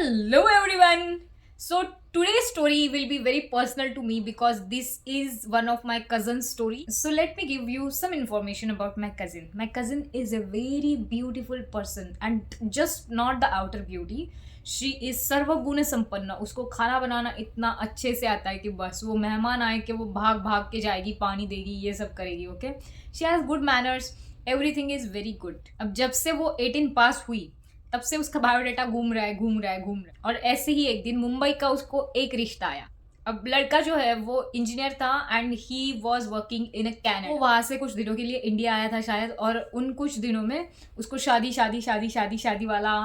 Hello everyone. So today's story will be very personal to me because this is one of my cousin's story. So let me give you some information about my cousin. My cousin is a very beautiful person and just not the outer beauty. She is सर्वगुण संपन्न. उसको खाना बनाना इतना अच्छे से आता है कि बस वो मेहमान आए कि वो भाग भाग के जाएगी, पानी देगी, ये सब करेगी. Okay, she has good manners, everything is very good. अब जब से वो 18 पास हुई तब से उसका बायोडाटा घूम रहा है. और ऐसे ही एक दिन मुंबई का उसको एक रिश्ता आया. अब लड़का जो है वो इंजीनियर था and he was working in a Canada. वो वहां से कुछ दिनों के लिए इंडिया आया था शायद, और उन कुछ दिनों में उसको शादी वाला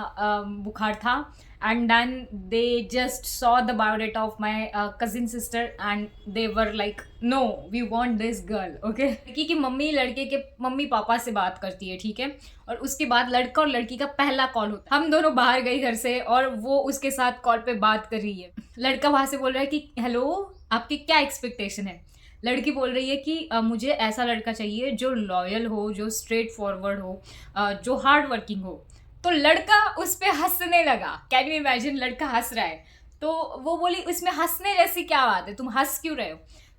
बुखार था. And then they just saw the biodata of my cousin sister and they were like, no, we want this girl. Okay, लड़की की मम्मी लड़के के मम्मी पापा से बात करती है, ठीक है. और उसके बाद लड़का और लड़की का पहला कॉल होता है. हम दोनों बाहर गए घर से और वो उसके साथ कॉल पे बात कर रही है. लड़का वहां से बोल रहा है कि हेलो, आपकी क्या एक्सपेक्टेशन है. लड़की बोल रही है कि मुझे ऐसा लड़का चाहिए जो लॉयल हो, जो स्ट्रेट फॉरवर्ड हो, जो हार्ड वर्किंग हो. तो लड़का उस पे हंसने लगा. कैन यू इमेजिन, लड़का हंस रहा है. तो वो बोली, इसमें हंसने जैसी क्या बात है, तुम हंस क्यों रहे हो.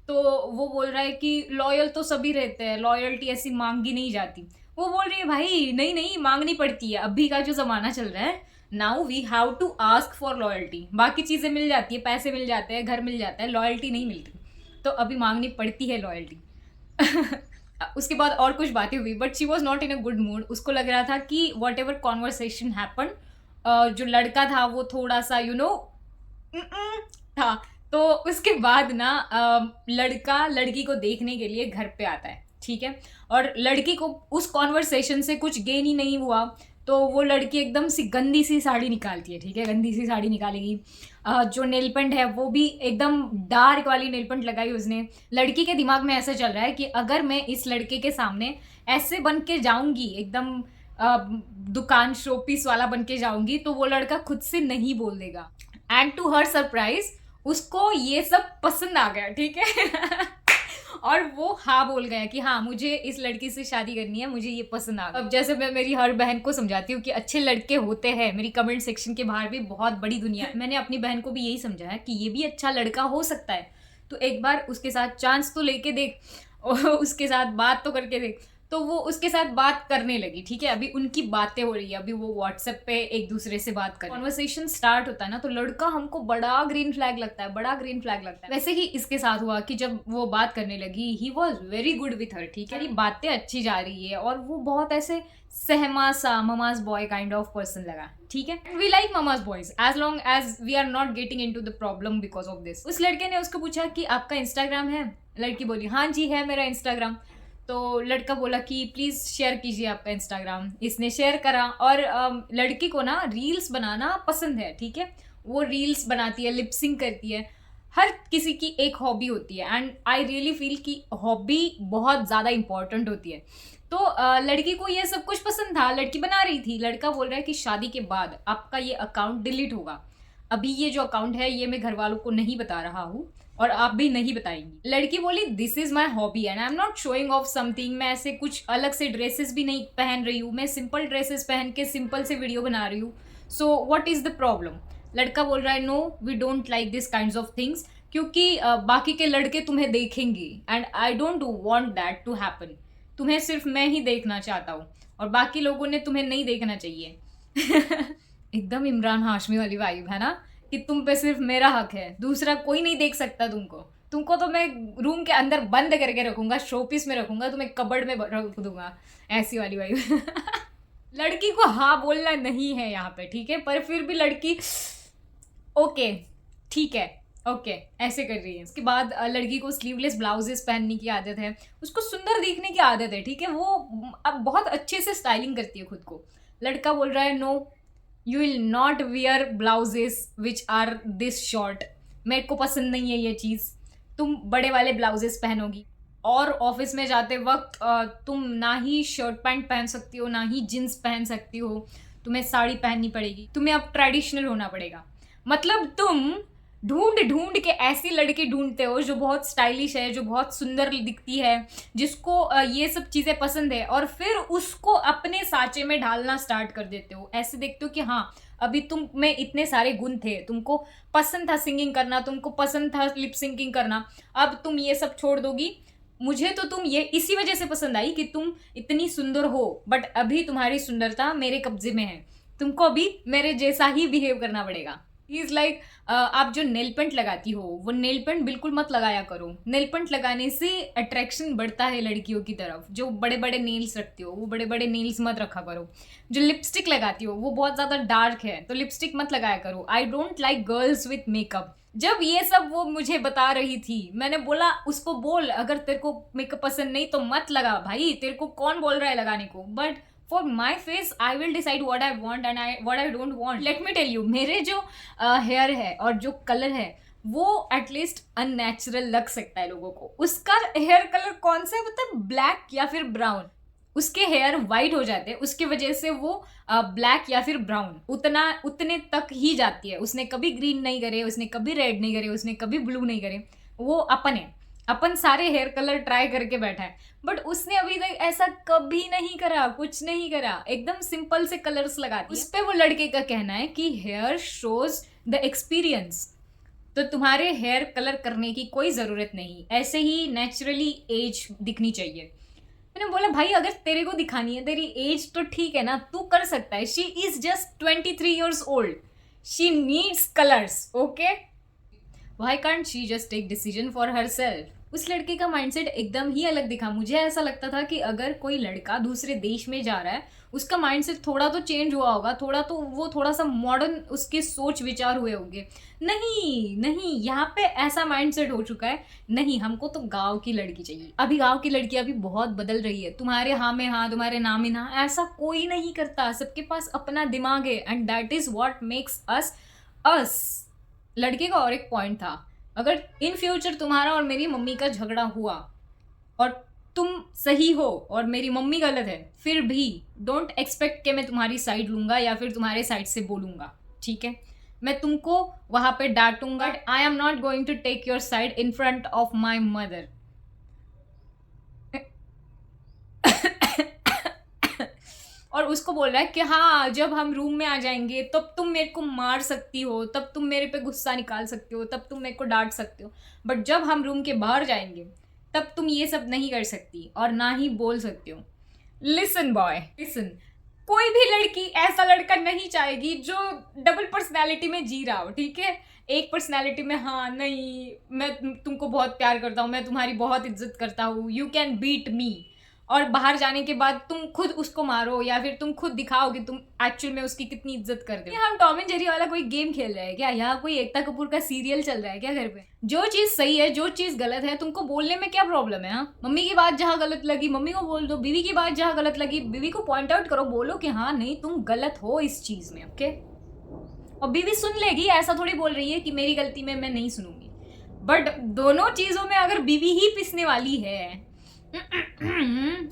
तो वो बोल रहा है कि लॉयल तो सभी रहते हैं, लॉयल्टी ऐसी मांगी नहीं जाती. वो बोल रही है भाई नहीं मांगनी पड़ती है. अभी का जो जमाना चल रहा है, now we have to ask for loyalty. बाकी चीज़ें मिल जाती है, पैसे मिल जाते हैं, घर मिल जाता है, लॉयल्टी नहीं मिलती. तो अभी मांगनी पड़ती है लॉयल्टी. उसके बाद और कुछ बातें हुई but she was not in a good mood. उसको लग रहा था कि वॉट एवर कॉन्वर्सेशन हैपन, जो लड़का था वो थोड़ा सा था. तो उसके बाद ना लड़का लड़की को देखने के लिए घर पे आता है, ठीक है. और लड़की को उस कॉन्वर्सेशन से कुछ गेन ही नहीं हुआ. तो वो लड़की एकदम सी गंदी सी साड़ी निकालती है, ठीक है. गंदी सी साड़ी निकालेगी. जो नेल पेंट है वो भी एकदम डार्क वाली नेल पेंट लगाई उसने. लड़की के दिमाग में ऐसा चल रहा है कि अगर मैं इस लड़के के सामने ऐसे बन के जाऊंगी, एकदम दुकान शोपीस वाला बन के जाऊंगी, तो वो लड़का खुद से नहीं बोल देगा. एंड टू हर सरप्राइज उसको ये सब पसंद आ गया, ठीक है. और वो हाँ बोल गया कि हाँ, मुझे इस लड़की से शादी करनी है, मुझे ये पसंद आ गया. अब जैसे मैं मेरी हर बहन को समझाती हूँ कि अच्छे लड़के होते हैं, मेरी कमेंट सेक्शन के बाहर भी बहुत बड़ी दुनिया है. मैंने अपनी बहन को भी यही समझाया कि ये भी अच्छा लड़का हो सकता है, तो एक बार उसके साथ चांस तो लेके देख, और उसके साथ बात तो करके देख. तो वो उसके साथ बात करने लगी, ठीक है. अभी उनकी बातें हो रही है, अभी वो व्हाट्सएप पे एक दूसरे से बात कर, कॉन्वर्सेशन स्टार्ट होता है ना, तो लड़का हमको बड़ा ग्रीन फ्लैग लगता है. वैसे ही इसके साथ हुआ कि जब वो बात करने लगी, he was very good with her, ठीक है. बातें अच्छी जा रही है और वो बहुत ऐसे सहमा सा mama's boy kind of person लगा, ठीक है. We like mama's boys as long as we are not getting into the problem because of this. उस लड़के ने उसको पूछा कि आपका इंस्टाग्राम है. लड़की बोली हाँ जी है मेरा इंस्टाग्राम. तो लड़का बोला कि प्लीज़ शेयर कीजिए आपका इंस्टाग्राम. इसने शेयर करा. और लड़की को ना रील्स बनाना पसंद है, ठीक है. वो रील्स बनाती है, लिपसिंग करती है. हर किसी की एक हॉबी होती है एंड आई रियली फील कि हॉबी बहुत ज़्यादा इंपॉर्टेंट होती है. तो लड़की को ये सब कुछ पसंद था, लड़की बना रही थी. लड़का बोल रहा है कि शादी के बाद आपका ये अकाउंट डिलीट होगा. अभी ये जो अकाउंट है ये मैं घर वालों को नहीं बता रहा हूँ और आप भी नहीं बताएंगी. लड़की बोली this is my hobby and I am not showing off something. मैं ऐसे कुछ अलग से ड्रेसेस भी नहीं पहन रही हूँ, मैं सिंपल ड्रेसेस पहन के सिंपल से वीडियो बना रही हूँ. So what is the problem. लड़का बोल रहा है no, we don't like this kind of things, क्योंकि बाकी के लड़के तुम्हें देखेंगे and I don't want that to happen. तुम्हें सिर्फ मैं ही देखना चाहता हूँ और बाकी लोगों ने तुम्हें नहीं देखना चाहिए. एकदम इमरान हाशमी वाली वाइब है ना, कि तुम पे सिर्फ मेरा हक है, दूसरा कोई नहीं देख सकता तुमको तो मैं रूम के अंदर बंद करके रखूंगा, शोपीस में रखूंगा, तुम्हें कबर्ड में रख दूंगा. ऐसी वाली वाइब. लड़की को हाँ बोलना नहीं है यहाँ पे, ठीक है. पर फिर भी लड़की ओके ठीक है ओके ऐसे कर रही है. उसके बाद लड़की को स्लीवलेस ब्लाउजेस पहनने की आदत है, उसको सुंदर दिखने की आदत है, ठीक है. वो अब बहुत अच्छे से स्टाइलिंग करती है खुद को. लड़का बोल रहा है no, you will not wear blouses which are this short. मेरे को पसंद नहीं है ये चीज़, तुम बड़े वाले ब्लाउजेस पहनोगी. और ऑफिस में जाते वक्त तुम ना ही शर्ट पैंट पहन सकती हो, ना ही जीन्स पहन सकती हो, तुम्हें साड़ी पहननी पड़ेगी, तुम्हें अब ट्रेडिशनल होना पड़ेगा. मतलब तुम ढूंढ ढूंढ के ऐसी लड़की ढूंढते हो जो बहुत स्टाइलिश है, जो बहुत सुंदर दिखती है, जिसको ये सब चीज़ें पसंद है, और फिर उसको अपने साँचे में ढालना स्टार्ट कर देते हो. ऐसे देखते हो कि हाँ अभी तुम में इतने सारे गुण थे, तुमको पसंद था सिंगिंग करना, तुमको पसंद था लिप सिंकिंग करना, अब तुम ये सब छोड़ दोगी। मुझे तो तुम ये इसी वजह से पसंद आई कि तुम इतनी सुंदर हो, बट अभी तुम्हारी सुंदरता मेरे कब्जे में है, तुमको अभी मेरे जैसा ही बिहेव करना पड़ेगा। इज लाइक आप जो नेल पेंट लगाती हो वो नेल पेंट बिल्कुल मत लगाया करो। नेल पेंट लगाने से अट्रैक्शन बढ़ता है लड़कियों की तरफ। जो बड़े बड़े नेल्स रखती हो वो बड़े बड़े नेल्स मत रखा करो। जो लिपस्टिक लगाती हो वो बहुत ज़्यादा डार्क है तो लिपस्टिक मत लगाया करो। I don't like girls with makeup. जब ये सब वो मुझे बता रही थी, मैंने बोला उसको बोल, अगर तेरे को मेकअप पसंद नहीं तो मत लगा भाई, तेरे को कौन बोल रहा है लगाने को। But for my face I will decide what I want and what I don't want. Let me tell you, मेरे जो हेयर है और जो कलर है वो एटलीस्ट अननेचुरल लग सकता है लोगों को। उसका हेयर कलर कौन सा है मतलब ब्लैक या फिर ब्राउन। उसके हेयर वाइट हो जाते हैं, उसकी वजह से वो ब्लैक या फिर ब्राउन उतने तक ही जाती है। उसने कभी ग्रीन नहीं करे, उसने कभी रेड नहीं करे, उसने कभी ब्लू नहीं करे। वो अपन सारे हेयर कलर ट्राई करके बैठा है, बट उसने अभी तक ऐसा कभी नहीं करा, कुछ नहीं करा, एकदम सिंपल से कलर्स लगाती है। उस पे वो लड़के का कहना है कि हेयर शोज द एक्सपीरियंस। तो तुम्हारे हेयर कलर करने की कोई ज़रूरत नहीं, ऐसे ही नेचुरली एज दिखनी चाहिए। मैंने बोला भाई अगर तेरे को दिखानी है तेरी एज तो ठीक है ना, तू कर सकता है। She is just 23 years old. She needs colours, okay? Why can't she just take decision for herself? उस लड़के का माइंडसेट एकदम ही अलग दिखा। मुझे ऐसा लगता था कि अगर कोई लड़का दूसरे देश में जा रहा है उसका माइंडसेट थोड़ा तो चेंज हुआ होगा, थोड़ा सा मॉडर्न उसके सोच विचार हुए होंगे। नहीं, यहाँ पे ऐसा माइंडसेट हो चुका है, नहीं हमको तो गांव की लड़की चाहिए। अभी गांव की लड़कियां भी बहुत बदल रही है। तुम्हारे हाँ में हाँ, तुम्हारे ना में ना, ऐसा कोई नहीं करता। सबके पास अपना दिमाग है and that is what makes us. लड़के का और एक पॉइंट था, अगर इन फ्यूचर तुम्हारा और मेरी मम्मी का झगड़ा हुआ और तुम सही हो और मेरी मम्मी गलत है, फिर भी डोंट एक्सपेक्ट कि मैं तुम्हारी साइड लूंगा या फिर तुम्हारे साइड से बोलूंगा, ठीक है? मैं तुमको वहां पे डांटूंगा। I am not going to take your side in front of my mother. और उसको बोल रहा है कि हाँ जब हम रूम में आ जाएंगे तब तुम मेरे को मार सकती हो, तब तुम मेरे पे गुस्सा निकाल सकते हो, तब तुम मेरे को डांट सकते हो, बट जब हम रूम के बाहर जाएंगे तब तुम ये सब नहीं कर सकती और ना ही बोल सकती हो। लिसन बॉय, लिसन, कोई भी लड़की ऐसा लड़का नहीं चाहेगी जो डबल पर्सनैलिटी में जी रहा हो, ठीक है? एक पर्सनैलिटी में हाँ नहीं मैं तुमको बहुत प्यार करता हूँ, मैं तुम्हारी बहुत इज्जत करता हूँ, यू कैन बीट मी, और बाहर जाने के बाद तुम खुद उसको मारो या फिर तुम खुद दिखाओ कि तुम एक्चुअल में उसकी कितनी इज्जत करते हो। हम टॉम एंड जेरी वाला कोई गेम खेल रहे हैं क्या? यहाँ कोई एकता कपूर का सीरियल चल रहा है क्या घर पे? जो चीज सही है, जो चीज गलत है, तुमको बोलने में क्या प्रॉब्लम है? हाँ, मम्मी की बात जहाँ गलत लगी मम्मी को बोल दो, बीवी की बात जहाँ गलत लगी बीवी को पॉइंट आउट करो, बोलो कि हाँ नहीं तुम गलत हो इस चीज में, ओके? और बीवी सुन लेगी, ऐसा थोड़ी बोल रही है कि मेरी गलती में मैं नहीं सुनूंगी। बट दोनों चीजों में अगर बीवी ही पिसने वाली है,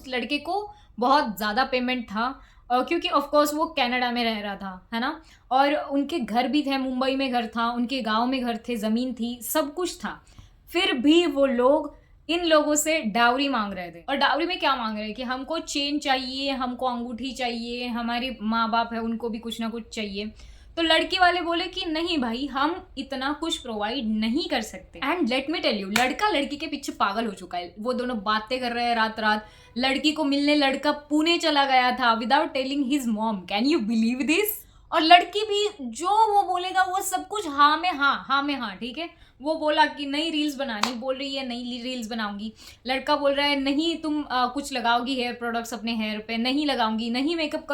लड़के को बहुत ज़्यादा पेमेंट था क्योंकि ऑफ कोर्स वो कनाडा में रह रहा था, है ना? और उनके घर भी थे, मुंबई में घर था, उनके गांव में घर थे, ज़मीन थी, सब कुछ था। फिर भी वो लोग इन लोगों से डावरी मांग रहे थे। और डावरी में क्या मांग रहे हैं कि हमको चेन चाहिए, हमको अंगूठी चाहिए, हमारे माँ बाप है उनको भी कुछ ना कुछ चाहिए। तो लड़की वाले बोले कि नहीं भाई हम इतना कुछ प्रोवाइड नहीं कर सकते। And let me tell you, लड़का लड़की के पीछे पागल हो चुका है। वो दोनों बातें कर रहे हैं रात रात। लड़की को मिलने लड़का पुणे चला गया था without telling his mom. Can you believe this? और लड़की भी जो वो बोलेगा वो सब कुछ हाँ में हाँ, ठीक है? वो बोला कि नहीं रील्स बनानी, बोल रही है नहीं रील्स बनाऊंगी। लड़का बोल रहा है नहीं तुम कुछ लगाओगी हेयर प्रोडक्ट्स अपने हेयर पे, नहीं लगाऊंगी, नहीं मेकअप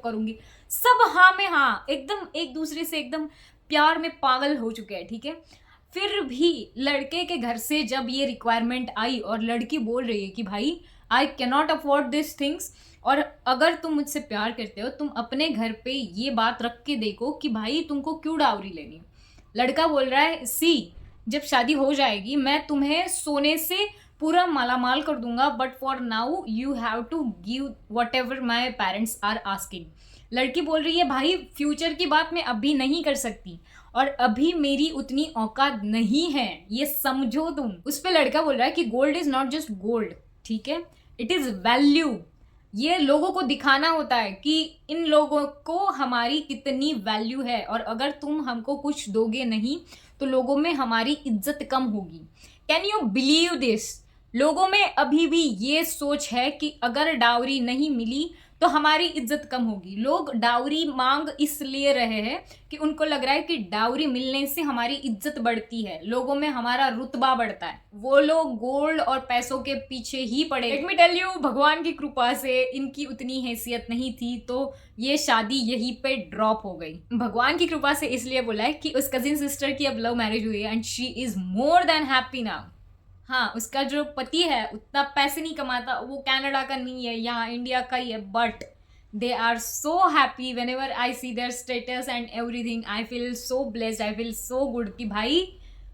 करूंगी। सब हाँ में हाँ, एकदम एक दूसरे से एकदम प्यार में पागल हो चुके हैं, ठीक है? फिर भी लड़के के घर से जब ये रिक्वायरमेंट आई और लड़की बोल रही है कि भाई I cannot afford this things, और अगर तुम मुझसे प्यार करते हो तुम अपने घर पे ये बात रख के देखो कि भाई तुमको क्यों डावरी लेनी। लड़का बोल रहा है सी जब शादी हो जाएगी मैं तुम्हें सोने से पूरा मालामाल कर दूंगा, but for now you have to give whatever my parents are asking. लड़की बोल रही है भाई फ्यूचर की बात मैं अभी नहीं कर सकती और अभी मेरी उतनी औकात नहीं है, ये समझो तुम। उस पे लड़का बोल रहा है कि gold is not just gold, ठीक है? It is value. ये लोगों को दिखाना होता है कि इन लोगों को हमारी कितनी वैल्यू है, और अगर तुम हमको कुछ दोगे नहीं तो लोगों में हमारी इज्जत कम होगी। Can you believe this? लोगों में अभी भी ये सोच है कि अगर डाउरी नहीं मिली तो हमारी इज्जत कम होगी। लोग डाउरी मांग इसलिए रहे हैं कि उनको लग रहा है कि डाउरी मिलने से हमारी इज्जत बढ़ती है, लोगों में हमारा रुतबा बढ़ता है। वो लोग गोल्ड और पैसों के पीछे ही पड़े। लेट मी टेल यू, भगवान की कृपा से इनकी उतनी हैसियत नहीं थी तो ये शादी यहीं पे ड्रॉप हो गई। भगवान की कृपा से इसलिए बोला है कि उस कजिन सिस्टर की अब लव मैरिज हुई है and she is more than happy now. हाँ, उसका जो पति है उतना पैसे नहीं कमाता, वो कनाडा का नहीं है, यहाँ इंडिया का ही है, but they are so happy. Whenever I see their status and everything I feel so blessed, I feel so good कि भाई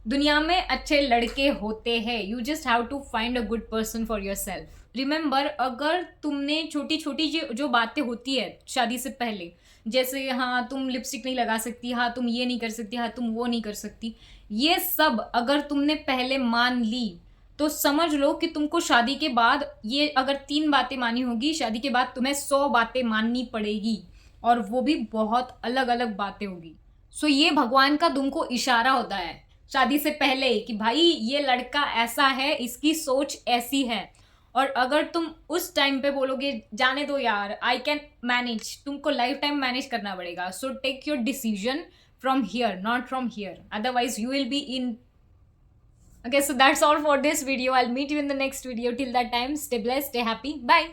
दुनिया में अच्छे लड़के होते हैं। You just have to find a good person for yourself. Remember, अगर तुमने छोटी छोटी जो बातें होती है शादी से पहले, जैसे हाँ तुम लिपस्टिक नहीं लगा सकती, हाँ तुम ये नहीं कर सकती, हाँ तुम वो नहीं कर सकती, ये सब अगर तुमने पहले मान ली तो समझ लो कि तुमको शादी के बाद, ये अगर 3 बातें मानी होगी, शादी के बाद तुम्हें 100 बातें माननी पड़ेगी, और वो भी बहुत अलग अलग बातें होगी। सो ये भगवान का तुमको इशारा होता है शादी से पहले कि भाई ये लड़का ऐसा है, इसकी सोच ऐसी है। और अगर तुम उस टाइम पे बोलोगे जाने दो यार, आई कैन मैनेज, तुमको लाइफ टाइम मैनेज करना पड़ेगा। So take your decision from here, not from here, otherwise you will be in. Okay, so that's all for this video. I'll meet you in the next video. Till that time, stay blessed, stay happy, bye.